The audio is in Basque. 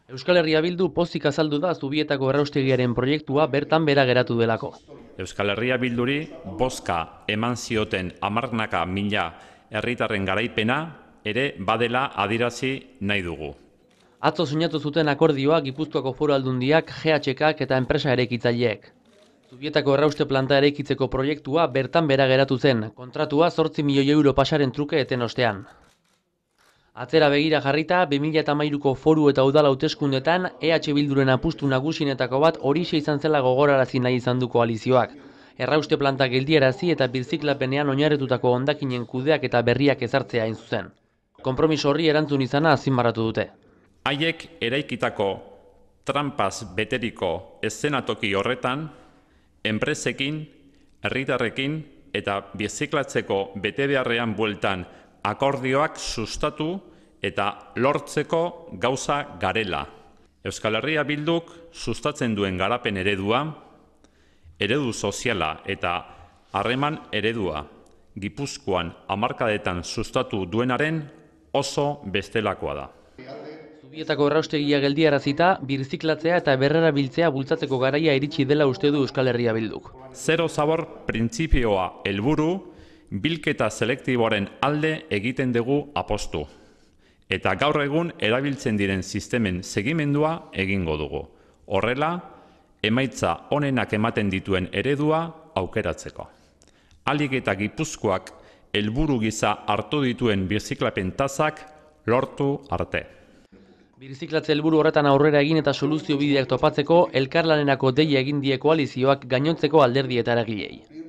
Euskal Herria Bildu pozik azaldu da Zubietako erraustegiaren proiektua bertan bera geratu delako. Euskal Herria Bilduri bozka eman zioten hamarnaka mila herritarren garaipena ere badela adierazi nahi dugu. Atzo sinatu zuten akordioa Gipuzkoako Foru Aldundiak, GHKak eta enpresa eraikitzaileek. Zubietako errauste planta eraikitzeko proiektua bertan bera geratu zen, kontratua 8 milioi euro pasaren truke eten ostean. Atzera begira jarrita, 2013ko foru eta udal hauteskundetan EH Bilduren apustu nagusienetako bat horixe izan zela gogorarazi nahi izan du koalizioak. Errauste planta geldiarazi eta birziklapenean oinarritutako hondakinen kudeak eta berriak ezartzea hain zuzen. Konpromiso horri erantzun izana azpimarratu dute. Haiek eraikitako trampaz beteriko eszenatoki horretan, enpresekin, herritarrekin eta birziklatzeko betebeharrean bueltan akordioak sustatu eta lortzeko gauza garela. Euskal Herria Bilduk sustatzen duen garapen eredua, eredu soziala eta harreman eredua Gipuzkoan hamarkadetan sustatu duenaren oso bestelakoa da. Zubietako erraustegia geldiarazita, birziklatzea eta berrerabiltzea bultzatzeko garaia iritsi dela uste du Euskal Herria Bilduk. Zero zabor printzipioa helburu, bilketa selektiboaren alde egiten dugu apostu. Eta gaur egun erabiltzen diren sistemen segimendua egingo dugu. Horrela, emaitza onenak ematen dituen eredua aukeratzeko. Ahalik eta Gipuzkoak helburu gisa hartu dituen birziklapen tasak lortu arte. Birziklatze helburu horretan aurrera egin eta soluzio bideak topatzeko elkarlanerako deia egin die koalizioak gainontzeko alderdi eta eragilei.